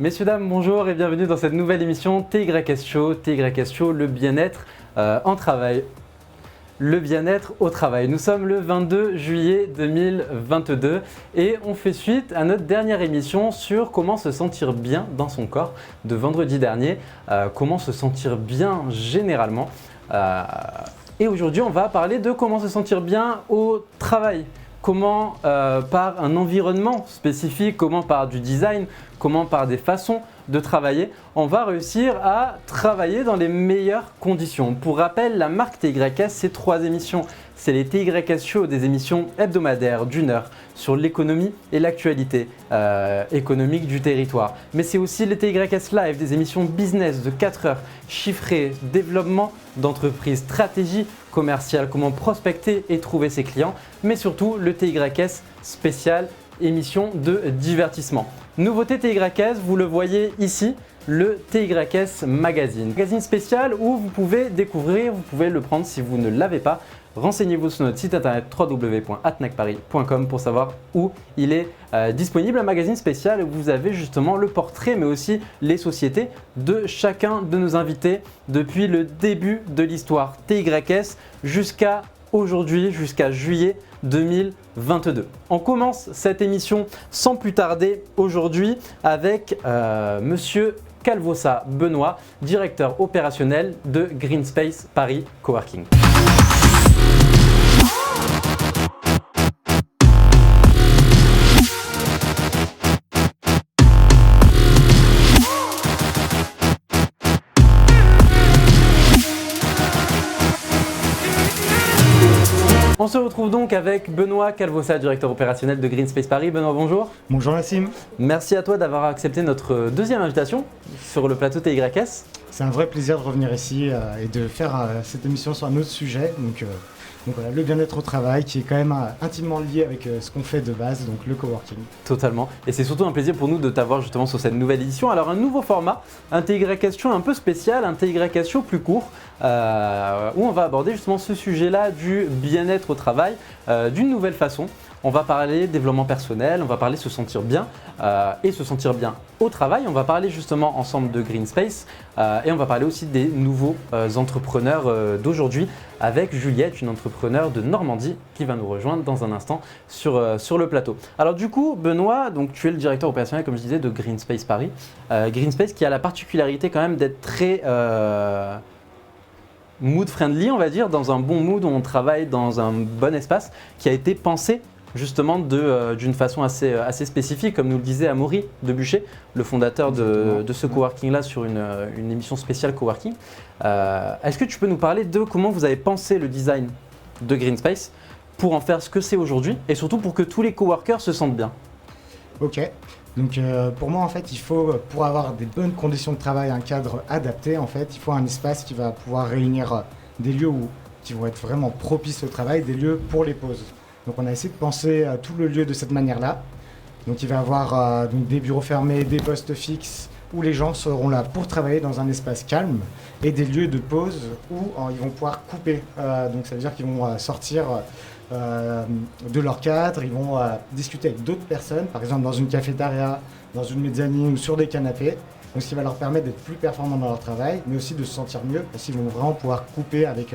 Messieurs, dames, bonjour et bienvenue dans cette nouvelle émission TYS Show. TYS Show, le bien-être en travail. Le bien-être au travail. Nous sommes le 22 juillet 2022 et on fait suite à notre dernière émission sur comment se sentir bien dans son corps de vendredi dernier. Comment se sentir bien généralement. Et aujourd'hui, on va parler de comment se sentir bien au travail. Comment par un environnement spécifique, comment par du design, comment par des façons de travailler, on va réussir à travailler dans les meilleures conditions. Pour rappel, la marque TYS, c'est 3 émissions. C'est les TYS Show, des émissions hebdomadaires d'1 heure sur l'économie et l'actualité économique du territoire. Mais c'est aussi les TYS Live, des émissions business de 4 heures, chiffrées, développement d'entreprise, stratégie commerciale, comment prospecter et trouver ses clients, mais surtout le TYS spécial, émission de divertissement. Nouveauté TYS, vous le voyez ici, le TYS Magazine. Magazine spécial où vous pouvez découvrir, vous pouvez le prendre si vous ne l'avez pas. Renseignez-vous sur notre site internet www.atnacparis.com pour savoir où il est disponible. Un magazine spécial où vous avez justement le portrait mais aussi les sociétés de chacun de nos invités depuis le début de l'histoire TYS jusqu'à aujourd'hui, jusqu'à juillet 2022. On commence cette émission sans plus tarder aujourd'hui avec Monsieur Calvosa Benoît, directeur opérationnel de Green Space Paris Coworking. On se retrouve donc avec Benoît Calvosa, directeur opérationnel de Green Space Paris. Benoît, bonjour. Bonjour Nassim. Merci à toi d'avoir accepté notre deuxième invitation sur le plateau TYS. C'est un vrai plaisir de revenir ici et de faire cette émission sur un autre sujet. Donc voilà, le bien-être au travail qui est quand même intimement lié avec ce qu'on fait de base, donc le coworking. Totalement. Et c'est surtout un plaisir pour nous de t'avoir justement sur cette nouvelle édition. Alors un nouveau format, un TYS Show un peu spécial, un TYS Show plus court, où on va aborder justement ce sujet-là du bien-être au travail d'une nouvelle façon. On va parler développement personnel, on va parler se sentir bien et se sentir bien au travail. On va parler justement ensemble de Green Space et on va parler aussi des nouveaux entrepreneurs d'aujourd'hui avec Juliette, une entrepreneure de Normandie qui va nous rejoindre dans un instant sur le plateau. Alors du coup, Benoît, donc tu es le directeur opérationnel, comme je disais, de Green Space Paris. Green Space qui a la particularité quand même d'être très mood friendly, on va dire, dans un bon mood où on travaille dans un bon espace qui a été pensé justement d'une façon assez spécifique, comme nous le disait Amaury Debuchet, le fondateur de ce coworking-là sur une émission spéciale coworking. Est-ce que tu peux nous parler de comment vous avez pensé le design de Green Space pour en faire ce que c'est aujourd'hui et surtout pour que tous les coworkers se sentent bien? Ok, donc pour moi en fait il faut, pour avoir des bonnes conditions de travail, un cadre adapté en fait, il faut un espace qui va pouvoir réunir des lieux qui vont être vraiment propices au travail, des lieux pour les pauses. Donc on a essayé de penser à tout le lieu de cette manière-là. Donc il va y avoir donc des bureaux fermés, des postes fixes où les gens seront là pour travailler dans un espace calme et des lieux de pause où ils vont pouvoir couper. Donc ça veut dire qu'ils vont sortir de leur cadre, ils vont discuter avec d'autres personnes, par exemple dans une cafétéria, dans une mezzanine ou sur des canapés. Donc ce qui va leur permettre d'être plus performants dans leur travail, mais aussi de se sentir mieux parce qu'ils vont vraiment pouvoir couper avec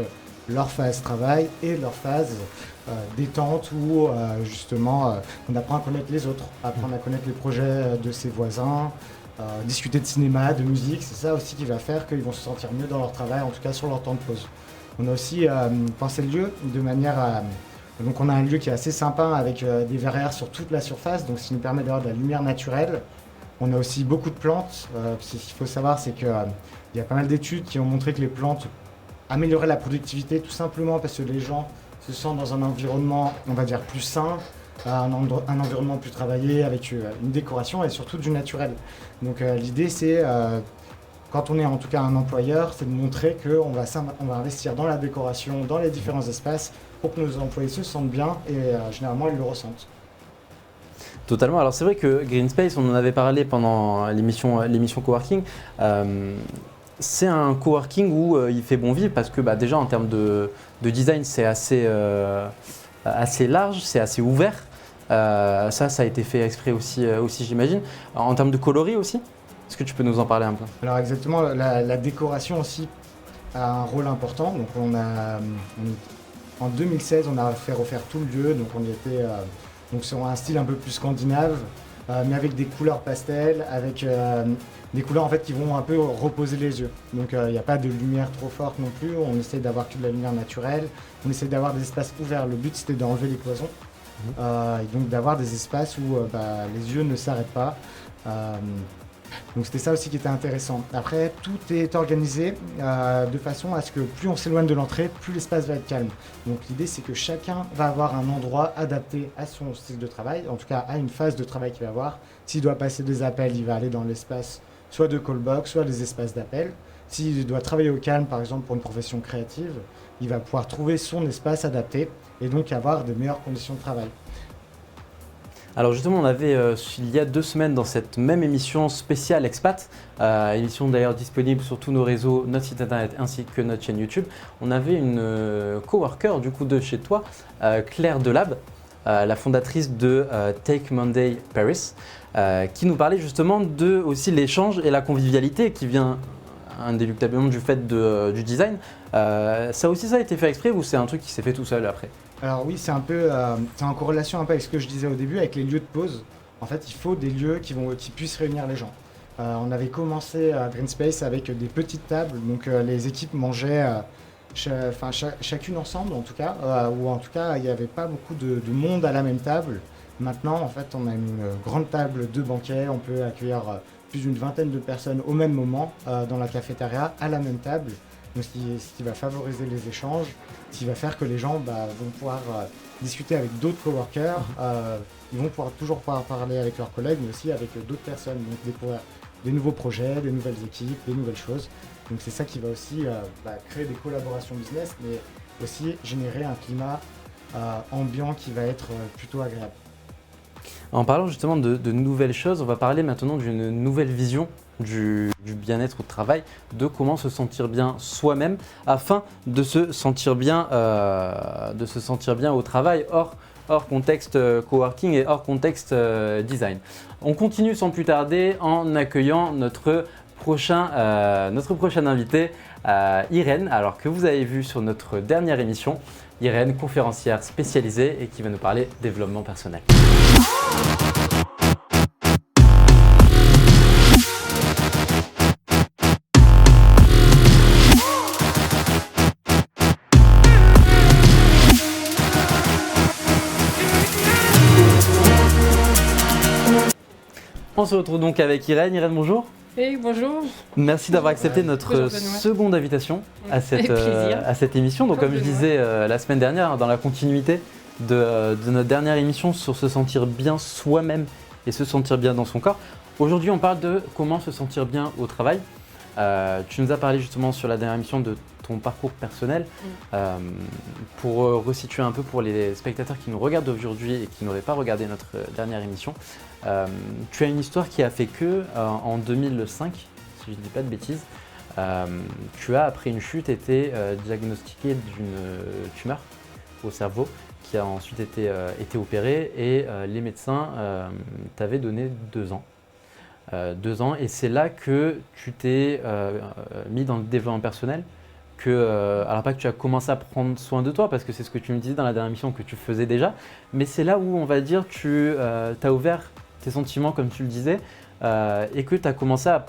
leur phase travail et leur phase détente où justement on apprend à connaître les autres, apprendre à connaître les projets de ses voisins, discuter de cinéma, de musique, c'est ça aussi qui va faire qu'ils vont se sentir mieux dans leur travail, en tout cas sur leur temps de pause. On a aussi pensé le lieu de manière à... Donc on a un lieu qui est assez sympa avec des verrières sur toute la surface, donc ce qui nous permet d'avoir de la lumière naturelle. On a aussi beaucoup de plantes, ce qu'il faut savoir c'est qu'il y a pas mal d'études qui ont montré que les plantes amélioraient la productivité tout simplement parce que les gens se sentent dans un environnement, on va dire, plus sain, un environnement plus travaillé avec une décoration et surtout du naturel. Donc l'idée c'est, quand on est en tout cas un employeur, c'est de montrer qu'on va investir dans la décoration, dans les différents espaces pour que nos employés se sentent bien et généralement ils le ressentent. Totalement. Alors c'est vrai que Green Space, on en avait parlé pendant l'émission Coworking. C'est un coworking où il fait bon vivre parce que déjà en termes de design c'est assez large, c'est assez ouvert. Ça a été fait exprès aussi j'imagine. En termes de coloris aussi. Est-ce que tu peux nous en parler un peu? Alors exactement, la décoration aussi a un rôle important. Donc en 2016, on a fait refaire tout le lieu. Donc on y était donc sur un style un peu plus scandinave, mais avec des couleurs pastel, avec des couleurs en fait qui vont un peu reposer les yeux. Donc il n'y a pas de lumière trop forte non plus. On essaie d'avoir que de la lumière naturelle. On essaie d'avoir des espaces ouverts. Le but c'était d'enlever les cloisons et donc d'avoir des espaces où les yeux ne s'arrêtent pas. Donc c'était ça aussi qui était intéressant. Après, tout est organisé de façon à ce que plus on s'éloigne de l'entrée, plus l'espace va être calme. Donc l'idée c'est que chacun va avoir un endroit adapté à son style de travail, en tout cas à une phase de travail qu'il va avoir. S'il doit passer des appels, il va aller dans l'espace soit de callbox, soit des espaces d'appel. S'il doit travailler au calme, par exemple pour une profession créative, il va pouvoir trouver son espace adapté et donc avoir de meilleures conditions de travail. Alors justement, on avait il y a 2 semaines dans cette même émission spéciale Expat, émission d'ailleurs disponible sur tous nos réseaux, notre site internet ainsi que notre chaîne YouTube, on avait une coworker du coup de chez toi, Claire Delab, la fondatrice de Take Monday Paris, qui nous parlait justement de aussi l'échange et la convivialité qui vient indéluctablement du fait du design. Ça aussi, ça a été fait exprès ou c'est un truc qui s'est fait tout seul après? Alors oui, c'est un peu, c'est en corrélation un peu avec ce que je disais au début, avec les lieux de pause. En fait, il faut des lieux qui puissent réunir les gens. On avait commencé à Green Space avec des petites tables, donc les équipes mangeaient chacune ensemble en tout cas, ou en tout cas il n'y avait pas beaucoup de monde à la même table. Maintenant, en fait, on a une grande table de banquet, on peut accueillir plus d'une vingtaine de personnes au même moment dans la cafétéria à la même table. Donc, ce qui va favoriser les échanges, ce qui va faire que les gens vont pouvoir discuter avec d'autres coworkers, ils vont toujours pouvoir parler avec leurs collègues, mais aussi avec d'autres personnes, donc découvrir des nouveaux projets, des nouvelles équipes, des nouvelles choses. Donc c'est ça qui va aussi créer des collaborations business, mais aussi générer un climat ambiant qui va être plutôt agréable. En parlant justement de nouvelles choses, on va parler maintenant d'une nouvelle vision du bien-être au travail, de comment se sentir bien soi-même afin de se sentir bien au travail hors contexte coworking et hors contexte design. On continue sans plus tarder en accueillant notre prochain invité, Irène, alors que vous avez vu sur notre dernière émission. Irène, conférencière spécialisée et qui va nous parler développement personnel. On se retrouve donc avec Irène. Irène, bonjour. Hey, bonjour. Merci d'avoir accepté notre seconde invitation à cette émission. Donc, comme je disais la semaine dernière, dans la continuité de notre dernière émission sur se sentir bien soi-même et se sentir bien dans son corps, aujourd'hui on parle de comment se sentir bien au travail. Tu nous as parlé justement sur la dernière émission de ton parcours personnel. Pour resituer un peu pour les spectateurs qui nous regardent aujourd'hui et qui n'auraient pas regardé notre dernière émission, tu as une histoire qui a fait que en 2005, si je ne dis pas de bêtises, tu as après une chute été diagnostiqué d'une tumeur au cerveau qui a ensuite été opérée et les médecins t'avaient donné 2 ans. 2 ans, et c'est là que tu t'es mis dans le développement personnel, alors pas que tu as commencé à prendre soin de toi, parce que c'est ce que tu me disais dans la dernière émission que tu faisais déjà, mais c'est là où on va dire tu as ouvert tes sentiments comme tu le disais, et que tu as commencé à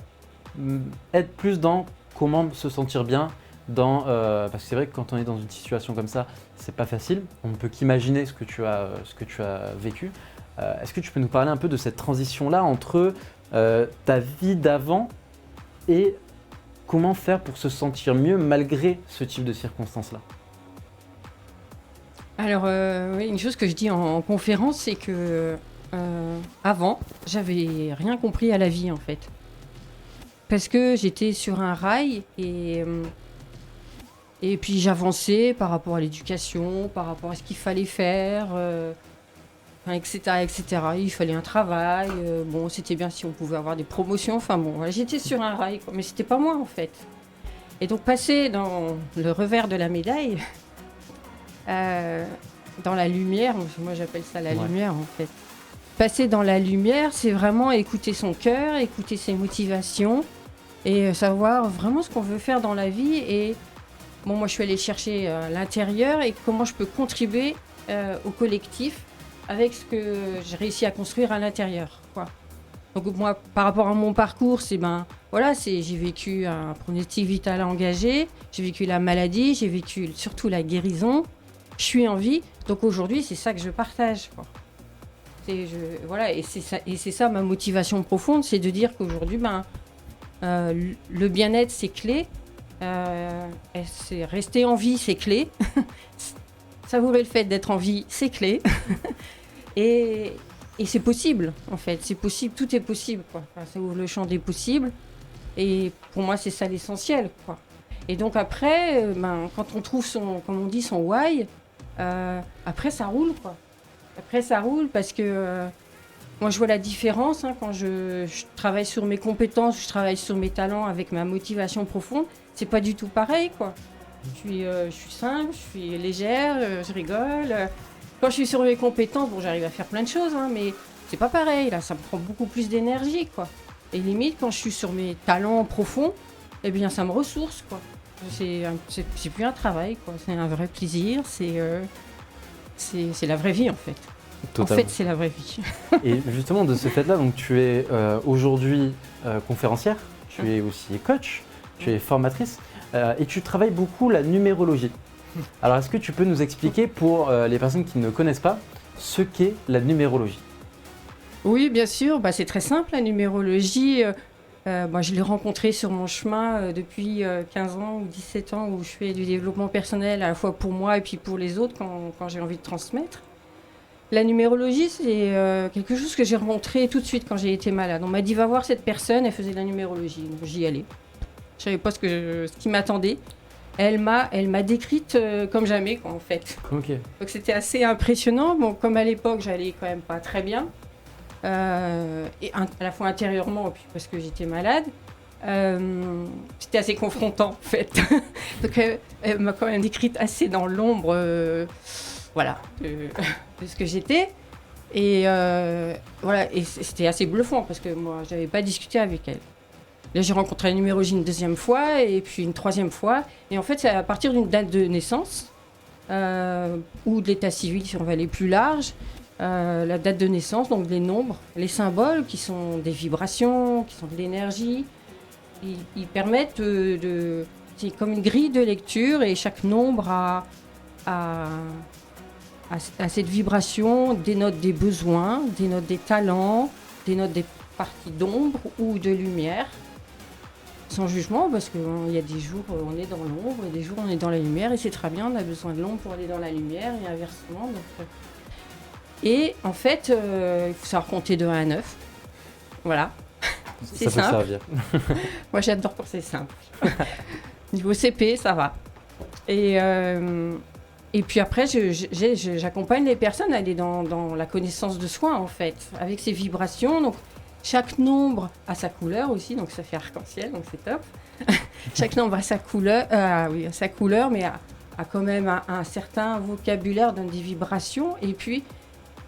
être plus dans comment se sentir bien, parce que c'est vrai que quand on est dans une situation comme ça, c'est pas facile, on ne peut qu'imaginer ce que tu as vécu. Est-ce que tu peux nous parler un peu de cette transition-là entre ta vie d'avant et comment faire pour se sentir mieux malgré ce type de circonstances-là? Alors, oui, une chose que je dis en conférence, c'est que avant, j'avais rien compris à la vie en fait. Parce que j'étais sur un rail et puis j'avançais par rapport à l'éducation, par rapport à ce qu'il fallait faire. Etc., etc. Il fallait un travail, bon, c'était bien si on pouvait avoir des promotions, enfin bon, voilà, j'étais sur un rail, quoi, mais c'était pas moi en fait. Et donc passer dans le revers de la médaille, dans la lumière, moi j'appelle ça la lumière en fait, passer dans la lumière, c'est vraiment écouter son cœur, écouter ses motivations et savoir vraiment ce qu'on veut faire dans la vie. Et bon, moi, je suis allée chercher l'intérieur et comment je peux contribuer au collectif avec ce que j'ai réussi à construire à l'intérieur, quoi. Donc moi, par rapport à mon parcours, j'ai vécu un pronostic vital engagé, j'ai vécu la maladie, j'ai vécu surtout la guérison. Je suis en vie, donc aujourd'hui, c'est ça que je partage, quoi. Et c'est ça ma motivation profonde, c'est de dire qu'aujourd'hui, le bien-être, c'est clé. C'est rester en vie, c'est clé. Savourer le fait d'être en vie, c'est clé. et c'est possible, en fait. C'est possible, tout est possible, quoi. Enfin, ça ouvre le champ des possibles. Et pour moi, c'est ça l'essentiel, quoi. Et donc après, quand on trouve comme on dit, son why, après ça roule, quoi. Après ça roule parce que moi je vois la différence quand je travaille sur mes compétences, je travaille sur mes talents avec ma motivation profonde, c'est pas du tout pareil, quoi. Je suis simple, je suis légère, je rigole. Quand je suis sur mes compétences, bon, j'arrive à faire plein de choses, mais c'est pas pareil, là, ça me prend beaucoup plus d'énergie, quoi. Et limite, quand je suis sur mes talents profonds, eh bien, ça me ressource, quoi. C'est plus un travail, quoi. C'est un vrai plaisir, c'est la vraie vie, en fait. Totalement. En fait, c'est la vraie vie. Et justement, de ce fait-là, donc, tu es aujourd'hui conférencière, tu es aussi coach, tu es formatrice et tu travailles beaucoup la numérologie. Alors, est-ce que tu peux nous expliquer pour les personnes qui ne connaissent pas ce qu'est la numérologie? Oui, bien sûr. C'est très simple, la numérologie. Moi, je l'ai rencontrée sur mon chemin depuis 15 ans ou 17 ans où je fais du développement personnel à la fois pour moi et puis pour les autres quand j'ai envie de transmettre. La numérologie, c'est quelque chose que j'ai rencontré tout de suite quand j'ai été malade. On m'a dit, va voir cette personne, elle faisait de la numérologie. Donc j'y allais. Je savais pas ce qui m'attendait. Elle m'a décrite comme jamais, quoi, en fait. Okay. Donc c'était assez impressionnant. Bon, comme à l'époque, j'allais quand même pas très bien. Et à la fois intérieurement, puis parce que j'étais malade. C'était assez confrontant, en fait. Donc elle m'a quand même décrite assez dans l'ombre, de ce que j'étais. Et et c'était assez bluffant, parce que moi, j'avais pas discuté avec elle. Là, j'ai rencontré la numérologie une deuxième fois, et puis une troisième fois. Et en fait, c'est à partir d'une date de naissance, ou de l'état civil, si on va aller plus large. La date de naissance, donc les nombres, les symboles qui sont des vibrations, qui sont de l'énergie, ils permettent c'est comme une grille de lecture et chaque nombre a cette vibration, dénote des besoins, dénote des talents, dénote des parties d'ombre ou de lumière, sans jugement, parce qu'il y a des jours où on est dans l'ombre et des jours où on est dans la lumière et c'est très bien, on a besoin de l'ombre pour aller dans la lumière et inversement. Et en fait, il faut savoir compter de 1 à 9. Voilà. C'est ça simple. Peut servir. Moi, j'adore quand c'est simple. Niveau CP, ça va. Et puis après, j'accompagne les personnes à aller dans la connaissance de soi, en fait, avec ces vibrations. Donc, chaque nombre a sa couleur aussi, donc ça fait arc-en-ciel, donc c'est top. Chaque nombre a sa couleur, mais a quand même un certain vocabulaire, donne des vibrations.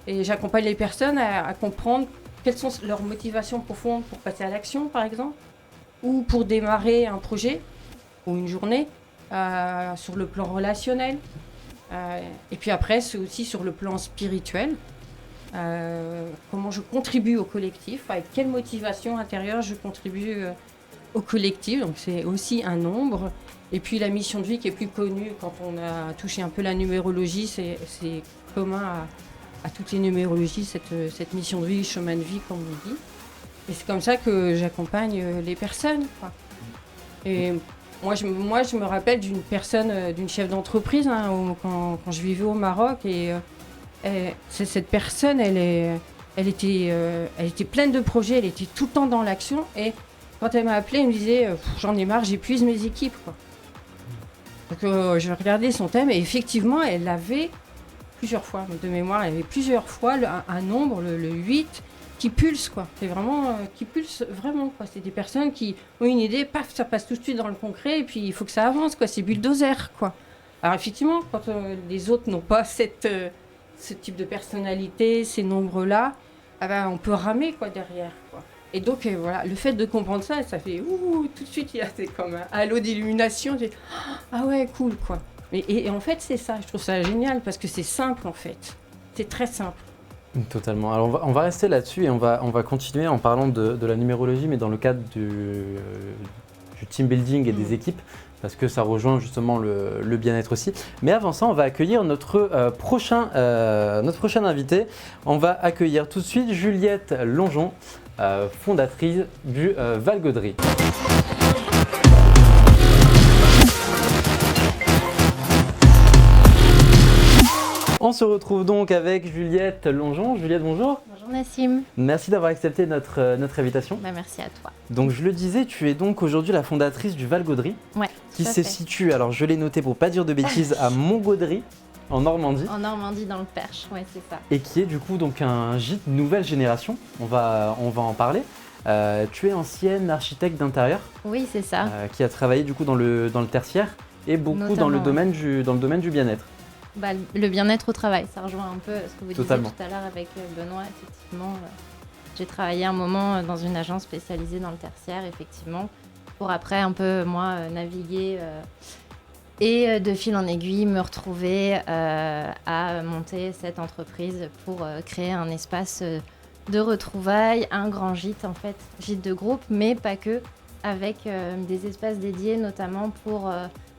Et j'accompagne les personnes à comprendre quelles sont leurs motivations profondes pour passer à l'action, par exemple, ou pour démarrer un projet ou une journée sur le plan relationnel. Et puis après, c'est aussi sur le plan spirituel. Comment je contribue au collectif, avec quelle motivation intérieure je contribue au collectif. Donc c'est aussi un nombre. Et puis la mission de vie qui est plus connue quand on a touché un peu la numérologie, c'est commun à toutes les numérologies, cette mission de vie, chemin de vie, comme on dit. Et c'est comme ça que j'accompagne les personnes, quoi. Et moi, je me rappelle d'une chef d'entreprise quand je vivais au Maroc. Et cette personne, elle était pleine de projets, elle était tout le temps dans l'action. Et quand elle m'a appelée, elle me disait j'en ai marre, j'épuise mes équipes, quoi. Donc je regardais son thème et effectivement, elle avait plusieurs fois, de mémoire, il y avait plusieurs fois un nombre, le 8, qui pulse, quoi. C'est vraiment, qui pulse vraiment, quoi. C'est des personnes qui ont une idée, paf, ça passe tout de suite dans le concret, et puis il faut que ça avance, quoi. C'est bulldozer, quoi. Alors effectivement, quand les autres n'ont pas ce type de personnalité, ces nombres-là, on peut ramer quoi derrière, quoi. Et donc voilà, le fait de comprendre ça, ça fait ouh, tout de suite c'est comme un halo d'illumination. Ah ouais, cool quoi. Et en fait c'est ça, je trouve ça génial parce que c'est simple en fait, c'est très simple. Totalement. Alors on va rester là-dessus et on va continuer en parlant de la numérologie, mais dans le cadre du team building et des équipes, parce que ça rejoint justement le bien-être aussi. Mais avant ça, on va accueillir notre prochain invité. On va accueillir tout de suite Juliette Longeon, fondatrice du Valgaudry. On se retrouve donc avec Juliette Longeon. Juliette, bonjour. Bonjour Nassim. Merci d'avoir accepté notre invitation. Merci à toi. Donc je le disais, tu es donc aujourd'hui la fondatrice du Valgaudry, Ouais, qui se situe, alors je l'ai noté pour pas dire de bêtises, à Montgaudry, en Normandie. En Normandie, dans le Perche, ouais, c'est ça. Et qui est du coup donc un gîte nouvelle génération. On va en parler. Tu es ancienne architecte d'intérieur. Oui, c'est ça. Qui a travaillé du coup dans le tertiaire et beaucoup Notamment, dans le domaine du bien-être. Le bien-être au travail, ça rejoint un peu ce que vous disiez Totalement. tout à l'heure avec Benoît. Effectivement, j'ai travaillé un moment dans une agence spécialisée dans le tertiaire, effectivement, pour après un peu, moi, naviguer et de fil en aiguille, me retrouver à monter cette entreprise pour créer un espace de retrouvailles, un grand gîte, en fait, gîte de groupe, mais pas que, avec des espaces dédiés, notamment pour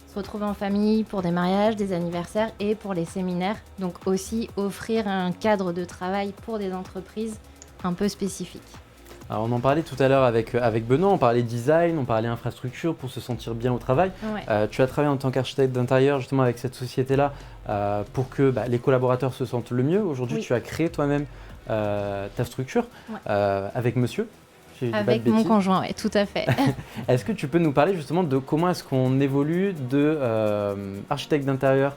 se retrouver en famille, pour des mariages, des anniversaires et pour les séminaires. Donc aussi offrir un cadre de travail pour des entreprises un peu spécifiques. Alors on en parlait tout à l'heure avec Benoît, on parlait design, on parlait infrastructure pour se sentir bien au travail. Ouais. Tu as travaillé en tant qu'architecte d'intérieur justement avec cette société-là pour que les collaborateurs se sentent le mieux. Aujourd'hui, Oui. tu as créé toi-même ta structure avec monsieur. si je dis pas de Avec mon bêtises. conjoint, oui, tout à fait. Est-ce que tu peux nous parler justement de comment est-ce qu'on évolue de architecte d'intérieur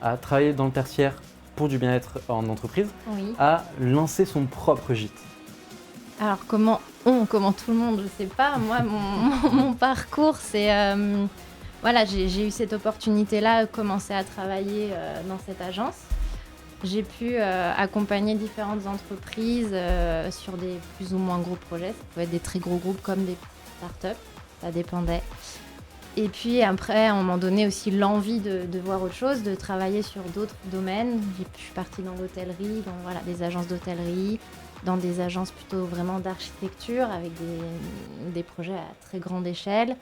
à travailler dans le tertiaire pour du bien-être en entreprise Oui. à lancer son propre gîte? Alors comment tout le monde, je sais pas. Moi, mon parcours, c'est voilà, j'ai eu cette opportunité-là, commencer à travailler dans cette agence. J'ai pu accompagner différentes entreprises sur des plus ou moins gros projets. Ça pouvait être des très gros groupes comme des startups, ça dépendait. Et puis après, à un moment donné aussi l'envie de voir autre chose, de travailler sur d'autres domaines. Je suis partie dans l'hôtellerie, dans voilà, des agences d'hôtellerie, dans des agences plutôt vraiment d'architecture avec des projets à très grande échelle.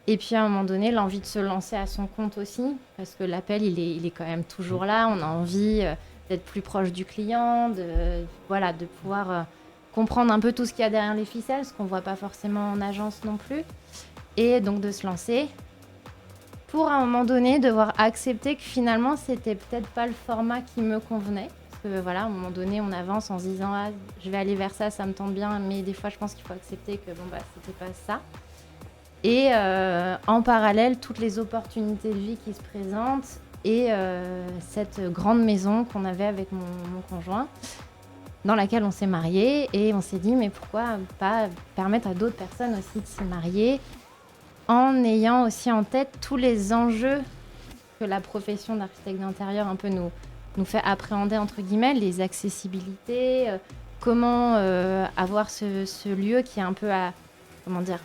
Et puis à un moment donné, l'envie de se lancer à son compte aussi, parce que l'appel, il est quand même toujours là. On a envie d'être plus proche du client, de pouvoir comprendre un peu tout ce qu'il y a derrière les ficelles, ce qu'on ne voit pas forcément en agence non plus. Et donc de se lancer pour à un moment donné devoir accepter que finalement, c'était peut-être pas le format qui me convenait. Parce que voilà, à un moment donné, on avance en se disant « Ah, je vais aller vers ça, ça me tente bien », mais des fois, je pense qu'il faut accepter que c'était pas ça. Et en parallèle, toutes les opportunités de vie qui se présentent et cette grande maison qu'on avait avec mon conjoint, dans laquelle on s'est mariés. Et on s'est dit, mais pourquoi pas permettre à d'autres personnes aussi de se marier en ayant aussi en tête tous les enjeux que la profession d'architecte d'intérieur un peu nous fait appréhender, entre guillemets, les accessibilités, comment avoir ce lieu qui est un peu à, comment dire,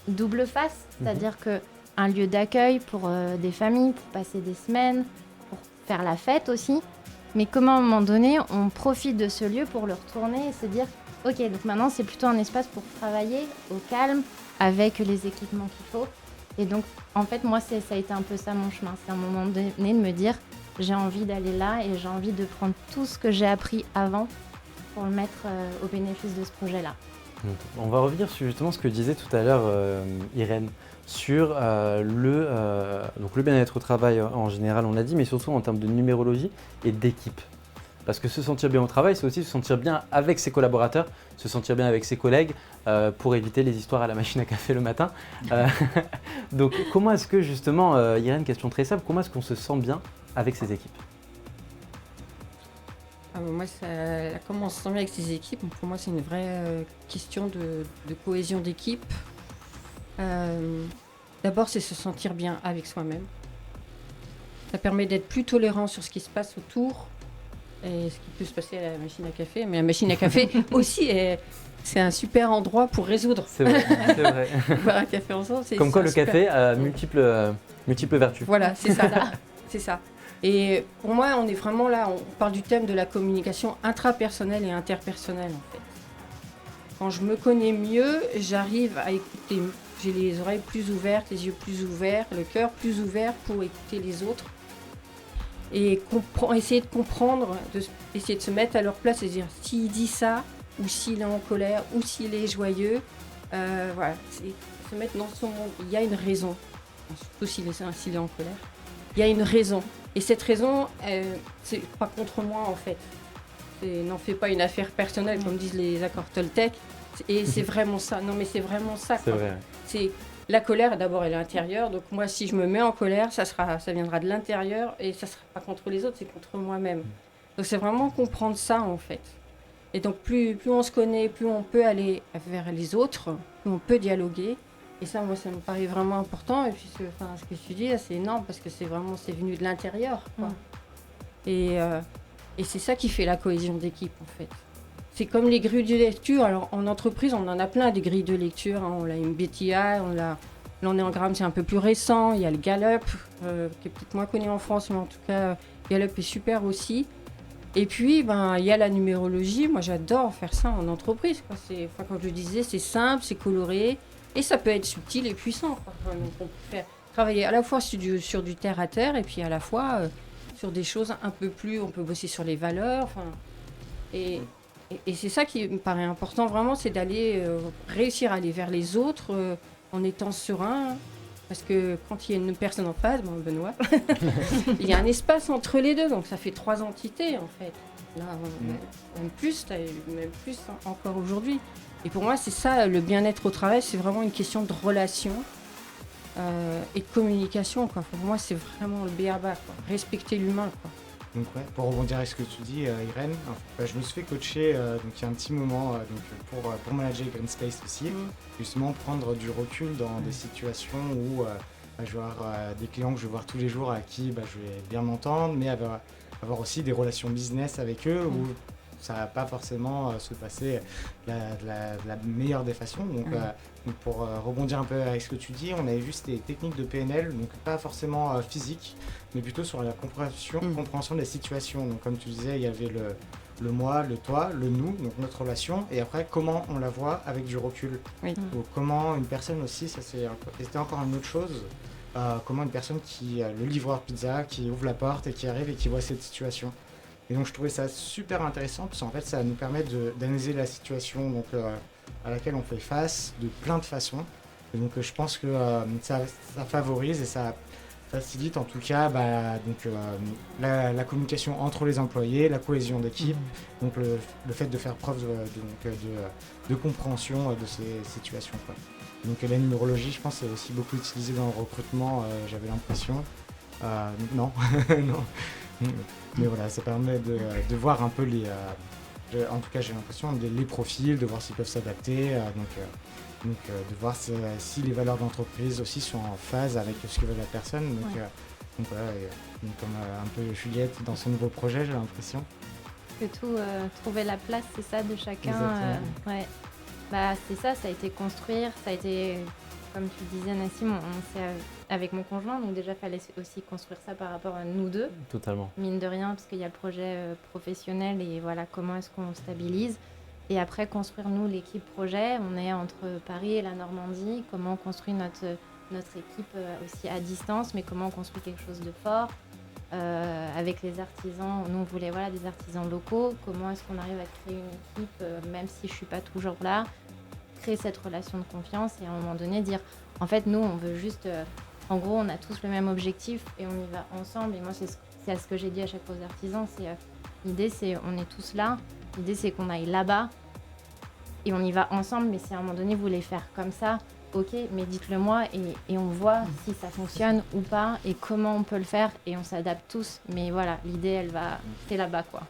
double face, c'est-à-dire qu'un lieu d'accueil pour des familles, pour passer des semaines, pour faire la fête aussi, mais comment à un moment donné on profite de ce lieu pour le retourner et se dire ok, donc maintenant c'est plutôt un espace pour travailler au calme avec les équipements qu'il faut. Et donc en fait moi ça a été un peu ça mon chemin, c'est à un moment donné de me dire j'ai envie d'aller là et j'ai envie de prendre tout ce que j'ai appris avant pour le mettre au bénéfice de ce projet-là. On va revenir sur justement ce que disait tout à l'heure Irène sur donc le bien-être au travail en général, on l'a dit, mais surtout en termes de numérologie et d'équipe. Parce que se sentir bien au travail, c'est aussi se sentir bien avec ses collaborateurs, se sentir bien avec ses collègues pour éviter les histoires à la machine à café le matin. Donc comment est-ce que justement, Irène, question très simple, comment est-ce qu'on se sent bien avec ses équipes? Moi, comment on se sent bien avec ses équipes, pour moi, c'est une vraie question de cohésion d'équipe. D'abord, c'est se sentir bien avec soi-même. Ça permet d'être plus tolérant sur ce qui se passe autour. et ce qui peut se passer à la machine à café. Mais la machine à café aussi, c'est un super endroit pour résoudre. C'est vrai, c'est vrai. Boire un café ensemble, c'est Comme quoi c'est le un super- café a multiples vertus. Voilà, c'est ça. C'est ça. Et pour moi, on est vraiment là, on parle du thème de la communication intrapersonnelle et interpersonnelle en fait. Quand je me connais mieux, j'arrive à écouter. J'ai les oreilles plus ouvertes, les yeux plus ouverts, le cœur plus ouvert pour écouter les autres. Et essayer de comprendre, essayer de se mettre à leur place et dire s'il dit ça, ou s'il est en colère, ou s'il est joyeux. Voilà, c'est se mettre dans son monde. Il y a une raison, surtout s'il est en colère. Il y a une raison. Et cette raison, c'est pas contre moi en fait. N'en fais pas une affaire personnelle, comme disent les accords Toltec. Et c'est vraiment ça. Non, mais c'est vraiment ça. C'est quoi. vrai. C'est la colère. D'abord, elle est intérieure. Donc moi, si je me mets en colère, ça viendra de l'intérieur et ça sera pas contre les autres, c'est contre moi-même. Donc c'est vraiment comprendre ça en fait. Et donc plus on se connaît, plus on peut aller vers les autres, plus on peut dialoguer. Et ça, moi, ça me paraît vraiment important. Et puis, ce que tu dis, là, c'est énorme parce que c'est venu de l'intérieur, quoi. Et c'est ça qui fait la cohésion d'équipe, en fait. C'est comme les grilles de lecture. Alors, en entreprise, on en a plein des grilles de lecture. Hein. On a une BTI, l'ennéagramme, c'est un peu plus récent. Il y a le Gallup, qui est peut-être moins connu en France, mais en tout cas, Gallup est super aussi. Et puis, il y a la numérologie. Moi, j'adore faire ça en entreprise, quoi. Comme je le disais, c'est simple, c'est coloré. Et ça peut être subtil et puissant, quoi. Donc, on peut faire travailler à la fois sur du terre à terre et puis à la fois sur des choses un peu plus. On peut bosser sur les valeurs. Et c'est ça qui me paraît important vraiment, c'est d'aller réussir à aller vers les autres en étant serein. Parce que quand il y a une personne en face, Benoît, il y a un espace entre les deux. Donc ça fait 3 entités en fait. Là, même plus encore aujourd'hui. Et pour moi, c'est ça, le bien-être au travail, c'est vraiment une question de relation et de communication, quoi. Pour moi, c'est vraiment le b.a.-ba, quoi. Respecter l'humain, quoi. Donc ouais, pour rebondir avec ce que tu dis, Irène, je me suis fait coacher donc il y a un petit moment pour manager Green Space aussi, justement prendre du recul dans des situations où je vais avoir des clients que je vais voir tous les jours à qui je vais bien m'entendre, mais avoir aussi des relations business avec eux où ça va pas forcément se passer de la meilleure des façons. Donc pour rebondir un peu avec ce que tu dis, on avait juste des techniques de PNL, donc pas forcément physique, mais plutôt sur la compréhension des situations. Donc comme tu disais, il y avait le moi, le toi, le nous, donc notre relation, et après comment on la voit avec du recul. Oui. Donc comment une personne aussi, c'était encore une autre chose, comment une personne le livreur pizza, qui ouvre la porte et qui arrive et qui voit cette situation. Et donc je trouvais ça super intéressant parce qu'en fait ça nous permet d'analyser la situation à laquelle on fait face de plein de façons. Et donc je pense que ça favorise et ça facilite en tout cas la communication entre les employés, la cohésion d'équipe, donc le fait de faire preuve de compréhension de ces situations, quoi. Donc la numérologie, je pense, c'est aussi beaucoup utilisé dans le recrutement, j'avais l'impression. Non, non. Mais voilà, ça permet de voir un peu en tout cas j'ai l'impression, les profils, de voir s'ils peuvent s'adapter, de voir si les valeurs d'entreprise aussi sont en phase avec ce que veut la personne. Donc voilà, comme un peu Juliette dans son nouveau projet, j'ai l'impression. Que tout trouver la place, c'est ça, de chacun. Ouais. C'est ça a été construire, ça a été, comme tu disais Nassim, on s'est avec mon conjoint, donc déjà il fallait aussi construire ça par rapport à nous deux. Totalement. Mine de rien, parce qu'il y a le projet professionnel et voilà, comment est-ce qu'on stabilise. Et après, construire nous l'équipe projet, on est entre Paris et la Normandie, comment on construit notre équipe aussi à distance, mais comment on construit quelque chose de fort. Avec les artisans, nous on voulait des artisans locaux, comment est-ce qu'on arrive à créer une équipe, même si je ne suis pas toujours là, créer cette relation de confiance et à un moment donné dire, en fait nous on veut juste, en gros on a tous le même objectif et on y va ensemble. Et moi c'est ce que j'ai dit à chaque fois aux artisans, l'idée c'est on est tous là, l'idée c'est qu'on aille là-bas et on y va ensemble, mais si à un moment donné vous voulez faire comme ça, ok, mais dites-le moi et on voit si ça fonctionne ou pas et comment on peut le faire et on s'adapte tous. Mais voilà, l'idée, c'est là-bas, quoi.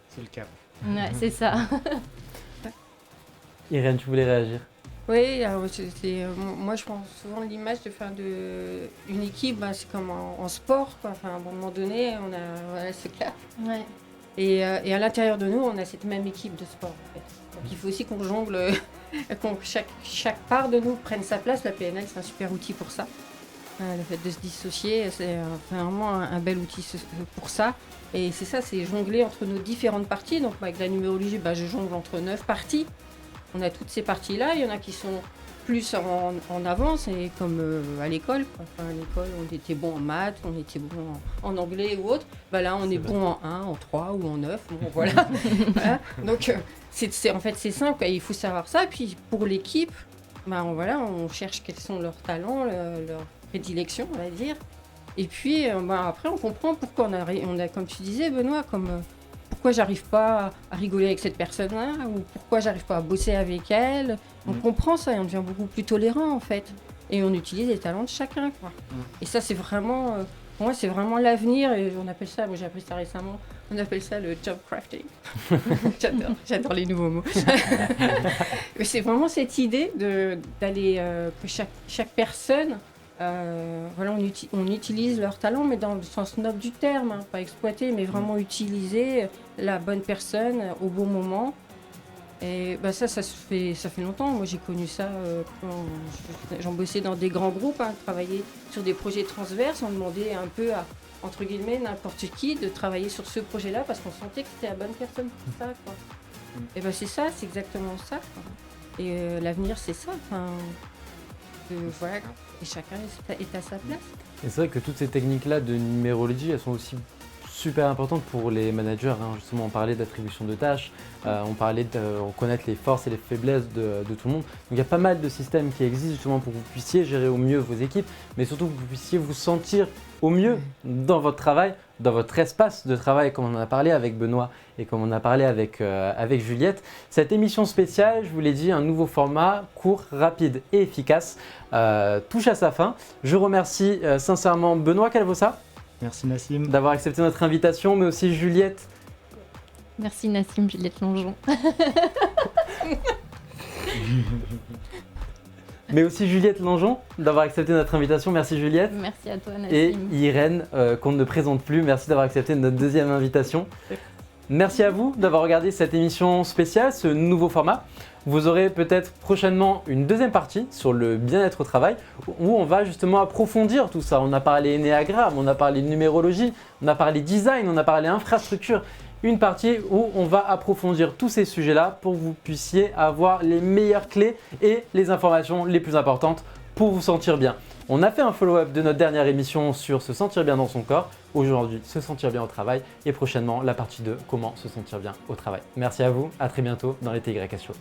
C'est le cap. Ouais, c'est ça. Irène, tu voulais réagir? Oui, alors moi je prends souvent l'image de faire une équipe, c'est comme en sport, quoi. Enfin, à un moment donné, c'est clair. Ouais. Et à l'intérieur de nous, on a cette même équipe de sport. En fait. Donc il faut aussi qu'on jongle, chaque part de nous prenne sa place. La PNL, c'est un super outil pour ça. Le fait de se dissocier, c'est vraiment un bel outil pour ça. Et c'est ça, c'est jongler entre nos différentes parties. Donc avec la numérologie, je jongle entre 9 parties. On a toutes ces parties-là. Il y en a qui sont plus en avance, et comme à l'école. Enfin, à l'école, on était bon en maths, on était bon en anglais ou autre. Là, on est bon en 1, en 3 ou en 9. Bon, voilà. Voilà. Donc, en fait, c'est simple. Il faut savoir ça. Puis, pour l'équipe, on cherche quels sont leurs talents, leurs prédilections, on va dire. Et puis, après, on comprend pourquoi on a, comme tu disais, Benoît, pourquoi j'arrive pas à rigoler avec cette personne-là, ou pourquoi j'arrive pas à bosser avec elle. On comprend ça et on devient beaucoup plus tolérant, en fait. Et on utilise les talents de chacun, quoi. Et ça, c'est vraiment, pour moi, c'est vraiment l'avenir. Et on appelle ça, moi j'ai appris ça récemment, on appelle ça le job crafting. J'adore les nouveaux mots. Mais c'est vraiment cette idée d'aller, que chaque personne, on utilise leur talent, mais dans le sens noble du terme, pas exploiter, mais vraiment utiliser la bonne personne au bon moment. Et ça fait longtemps. Moi, j'ai connu ça quand j'en bossais dans des grands groupes, travailler sur des projets transverses. On demandait un peu à, entre guillemets, n'importe qui de travailler sur ce projet-là parce qu'on sentait que c'était la bonne personne pour ça, quoi. Et c'est ça, c'est exactement ça, quoi. Et l'avenir, c'est ça. Voilà. Et chacun est à sa place. Et c'est vrai que toutes ces techniques-là de numérologie, elles sont aussi super importantes pour les managers. Justement, on parlait d'attribution de tâches, on parlait de reconnaître les forces et les faiblesses de tout le monde. Donc il y a pas mal de systèmes qui existent justement pour que vous puissiez gérer au mieux vos équipes, mais surtout que vous puissiez vous sentir au mieux dans votre travail, dans votre espace de travail, comme on en a parlé avec Benoît et comme on a parlé avec Juliette. Cette émission spéciale, je vous l'ai dit, un nouveau format court, rapide et efficace, touche à sa fin. Je remercie sincèrement Benoît Calvosa. Merci Nassim. D'avoir accepté notre invitation, mais aussi Juliette. Merci Nassim, Juliette Longeon. Mais aussi Juliette Langeon d'avoir accepté notre invitation. Merci Juliette. Merci à toi Nassim. Et Irène, qu'on ne présente plus. Merci d'avoir accepté notre deuxième invitation. Merci à vous d'avoir regardé cette émission spéciale, ce nouveau format. Vous aurez peut-être prochainement une deuxième partie sur le bien-être au travail où on va justement approfondir tout ça. On a parlé énéagramme, on a parlé numérologie, on a parlé design, on a parlé infrastructure. Une partie où on va approfondir tous ces sujets-là pour que vous puissiez avoir les meilleures clés et les informations les plus importantes pour vous sentir bien. On a fait un follow-up de notre dernière émission sur se sentir bien dans son corps. Aujourd'hui, se sentir bien au travail et prochainement la partie 2, comment se sentir bien au travail. Merci à vous, à très bientôt dans les TYS Show.